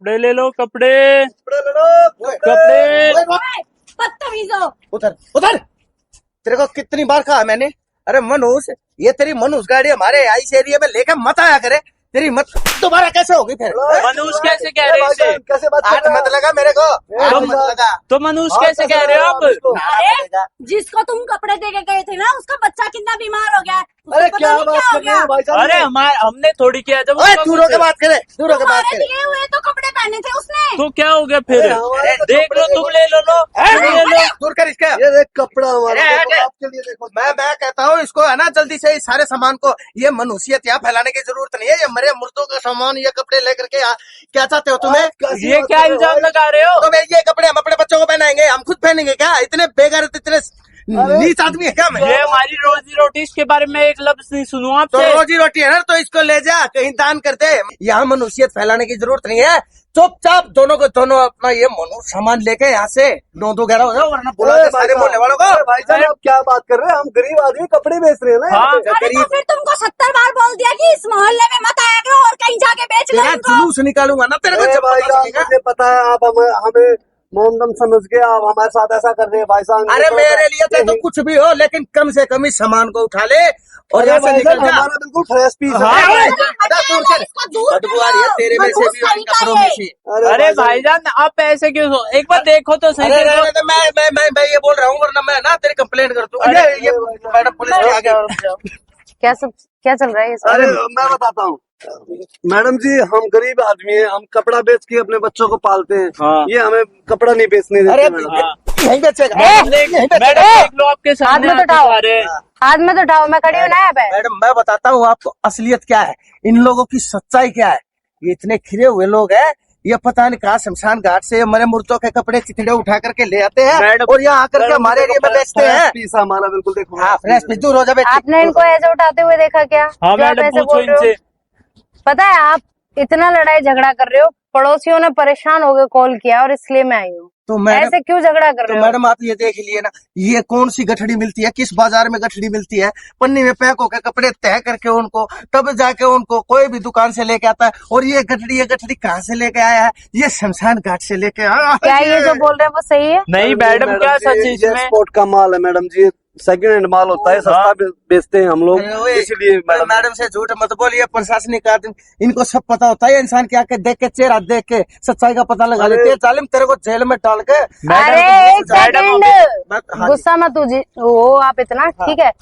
कपड़े ले लो, कपड़े बदतमीज हो। उधर उधर, तेरे को कितनी बार कहा मैंने, अरे मनोज, ये तेरी मनोज गाड़ी हमारे इस एरिया में लेकर मत आया करे। तेरी मत दोबारा कैसे होगी फिर? मनुष कैसे कह रहे इसे? कैसे बात हाथ मत लगा मेरे को, हाथ मत लगा। तो मनुष कैसे कह रहे हो आप? अरे जिसको तुम कपड़े दे के गए थे ना, उसका बच्चा कितना बीमार हो गया। अरे क्या बात कर रहे हो भाई साहब? अरे हमने थोड़ी किया जब दूरों के बात करे, दूरों के बात करे। दिए हुए तो कपड़े पहने थे उसने। तो क्या हो गया फिर? अरे देख लो, तुम ले लो, ले लो। दूर कर इसका, ये देख कपड़ा हमारा आपके लिए। देखो मैं कहता हूँ इसको है ना, जल्दी से इस सारे सामान को, ये मनुष्यत यहाँ फैलाने की जरूरत नहीं है। ये मरे मुर्दों का सामान, ये कपड़े लेकर के क्या चाहते हो तुम्हें? ये क्या इल्जाम लगा रहे हो? तो ये कपड़े हम अपने बच्चों को पहनाएंगे, हम खुद पहनेंगे क्या? इतने बेगैरत, इतने नीच आदमी है क्या मैं? ये हमारी रोजी रोटी, इसके बारे में एक लफ्ज नहीं सुनूं तो आपसे। रोजी रोटी है ना, तो इसको ले जा कहीं दान कर दे। यहाँ मनुष्यत फैलाने की जरूरत नहीं है। चुपचाप दोनों को दोनों अपना ये मनुष्य सामान लेके यहाँ से 9-2-11 हो जाओ, वरना बुला दे सारे मोहल्ले वालों को। भाई साहब आप क्या बात कर रहे हैं? हम गरीब आदमी कपड़े बेच रहे हैं ना। हाँ। अरे तो फिर तुमको 70 बार बोल दिया कि इस मोहल्ले में मत आया करो और कहीं जाके बेच लो तेरा इनको। जुलूस निकालूंगा ना तेरे को अरे जब भाई पता साहब लगेगा। मुझे पता है आप हमें मोमदम समझ के आप हमारे साथ ऐसा कर रहे हैं भाई साहब। अरे मेरे लिए चाहे तो कुछ भी हो, लेकिन कम से कम इस सामान को उठा ले और यहाँ से भाई निकल साहब जा। हमारा बिल्कुल फ्रेश पीस हाँ, है। ओए, हटाओ, दूर कर। इसको दूर बदबू आ रही है तेरे में से भी और इन कपड़ों में से। अरे भाईजान, आप ऐसे क्यों? एक बार देखो तो सही। अरे रहने दे, मैं ये बोल रहा हूँ, वरना मैं ना तेरी कंप्लेंट कर दूंगा। ये मैडम पुलिस के आगे। क्या चल रहा है ये? अरे मैं बताता हूँ मैडम जी, हम गरीब आदमी हैं, हम कपड़ा बेच के अपने बच्चों को पालते हैं। हाँ। ये हमें कपड़ा नहीं बेचने देते अरे मैडम। यहीं बेचेगा। मैडम देख लो, आपके हाथ सामने में तो आपके उठाओ, सारे। हाथ में तो उठाओ, मैं खड़ी हूँ ना यहाँ पे। मैडम मैं बताता हूँ आपको असलियत क्या है, इन लोगों की सच्चाई क्या है। ये इतने खिरे हुए लोग हैं, ये पता नहीं कहाँ शमशान घाट से मरे मुर्दों के कपड़े चिथड़े उठा करके ले आते हैं मैडम- और यहाँ आकर के हमारे एरिया में बेचते हैं। पीस हमारा बिल्कुल देखो। हाँ फ्रेश पीस, दूर हो जा बेटी। आपने इनको ऐसे उठाते हुए देखा क्या? हाँ जो आप मैडम, ऐसे पूछो बोल रहे हो? इनसे। पता है आप इतना लड़ाई झगड़ा कर रहे हो, पड़ोसियों ने परेशान हो गए कॉल किया और इसलिए मैं आई हूँ। तो मैडम, ऐसे क्यों झगड़ा कर तो रहे हो? मैडम आप ये देख लिए ना, ये कौन सी गठड़ी मिलती है, किस बाजार में गठड़ी मिलती है, पन्नी में पैक होकर कपड़े तय करके उनको, तब जाके उनको कोई भी दुकान से लेके आता है। और ये गठड़ी कहाँ से लेके आया है? ये शमशान घाट से लेके आया। क्या ये जो बोल रहे हैं वो सही है? नहीं मैडम, क्या सच है ये इसमें? स्पोर्ट का माल है मैडम जी, सेकंड हैंड माल होता है, सस्ता बेचते हैं हम लोग, इसीलिए मैडम। मैडम से झूठ मत बोलिए, प्रशासनिक आदमी, इनको सब पता होता है। इंसान क्या के देख के, चेहरा देख के सच्चाई का पता लगा लेते हैं। जालिम, तेरे को जेल में डाल के। अरे एक मैडम, सेकंड, गुस्सा मत तुझे वो आप इतना, ठीक है?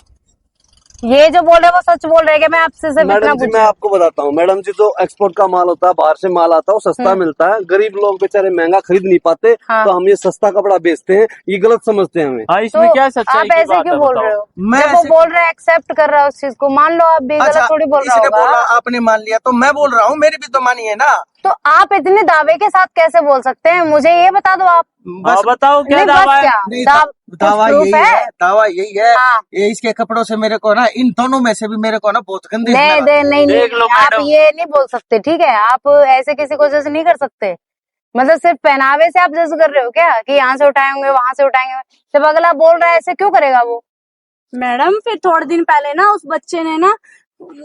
ये जो बोल रहे हैं वो सच बोल रहे हैं कि मैं आपसे सिर्फ इतना मैडम जी मैं पूछूं? आपको बताता हूँ मैडम जी, जो एक्सपोर्ट का माल होता है, बाहर से माल आता है, वो सस्ता मिलता है। गरीब लोग बेचारे महंगा खरीद नहीं पाते, हाँ। तो हम ये सस्ता कपड़ा बेचते हैं, ये गलत समझते हैं हमें। हाँ, इसमें तो क्या सच्चाई आप की ऐसे बात क्यों है, बोल बताओ। रहे हो? मैं जब वो ऐसे- बोल रहे हैं एक्सेप्ट कर रहा है उस चीज को, मान लो आप भी, गलत थोड़ी बोल रहा इसने बोला, होगा। आपने मान लिया, तो मैं बोल रहा हूँ, मेरी भी तो मानिए ना। तो आप इतने दावे के साथ कैसे बोल सकते हैं? मुझे ये बता दो आप। हाँ, बताओ क्या नहीं, बस दावा है? क्या? नहीं, कुछ दावा proof यही है, दावा यही है। हाँ। ये इसके कपड़ों से मेरे को ना, इन दोनों में से भी मेरे को ना बहुत गंदी नहीं स्मेल दे नहीं देख लो नहीं, आप मैडम। ये नहीं बोल सकते, ठीक है? आप ऐसे किसी को जज नहीं कर सकते। मतलब सिर्फ पहनावे से आप जज कर रहे हो क्या कि यहाँ से उठाएंगे वहां से उठाएंगे? जब अगला बोल रहा है ऐसे क्यों करेगा वो? मैडम फिर थोड़े दिन पहले ना उस बच्चे ने ना,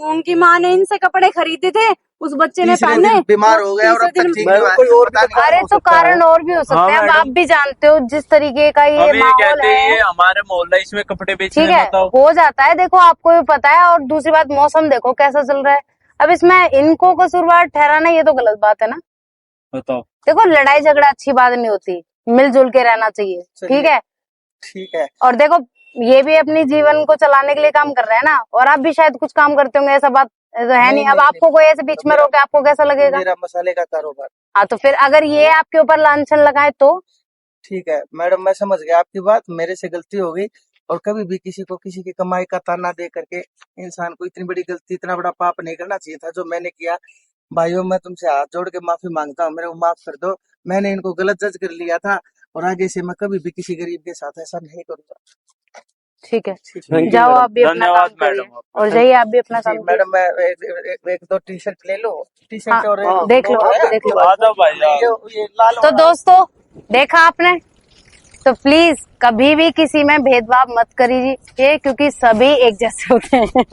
उनकी माँ ने इनसे कपड़े खरीदे थे, उस बच्चे ने तीसरे पहने, दिन बीमार हो गया और अब तीसरे तक दिन ठीक मैडम, नहीं हुआ। कोई और भी पता नहीं। अरे तो कारण और भी हो सकते हाँ, हैं। अब मैडम। आप भी जानते हो जिस तरीके का ये हम ये माहौल कहते हैं, है, ये हमारे मोहल्ला, इसमें कपड़े बेचने ठीक है? बताओ। हो जाता है, देखो आपको भी पता है। और दूसरी बात, मौसम देखो कैसा चल रहा है। अब इसमें इनको कसूरवार ठहराना ये तो गलत बात है ना। बताओ। देखो लड़ाई झगड़ा अच्छी बात नहीं होती, मिलजुल के रहना चाहिए, ठीक है? ठीक है। और देखो ये भी अपनी जीवन को चलाने के लिए काम कर रहे हैं ना, और आप भी शायद कुछ काम करते होंगे, ऐसा बात तो है नहीं। अब आपको कोई ऐसे बीच में रोके आपको कैसा लगेगा? मेरा मसाले का कारोबार। हाँ तो फिर अगर ये आपके ऊपर लांछन लगाए तो? ठीक है मैडम, मैं समझ गया आपकी बात, मेरे से गलती हो गई। और कभी भी किसी को किसी की कमाई का ताना दे करके इंसान को इतनी बड़ी गलती, इतना बड़ा पाप नहीं करना चाहिए था जो मैंने किया। भाइयों, मैं तुमसे हाथ जोड़ के माफी मांगता हूँ, मेरे को माफ कर दो। मैंने इनको गलत जज कर लिया था और आगे से मैं कभी भी किसी गरीब के साथ ऐसा नहीं करूंगा। ठीक है, Thank you, जाओ मैडम। आप भी अपना धन्यवाद काम करिए मैडम। और जाइए आप भी अपना जी, काम करिए। मैडम मैं एक दो टी शर्ट ले लो, टी शर्ट हाँ, और हाँ, देख लो, दो- देख लो। आ जाओ भाई। ये लाल तो दोस्तों देखा आपने, तो प्लीज कभी भी किसी में भेदभाव मत करिए, क्योंकि सभी एक जैसे होते हैं।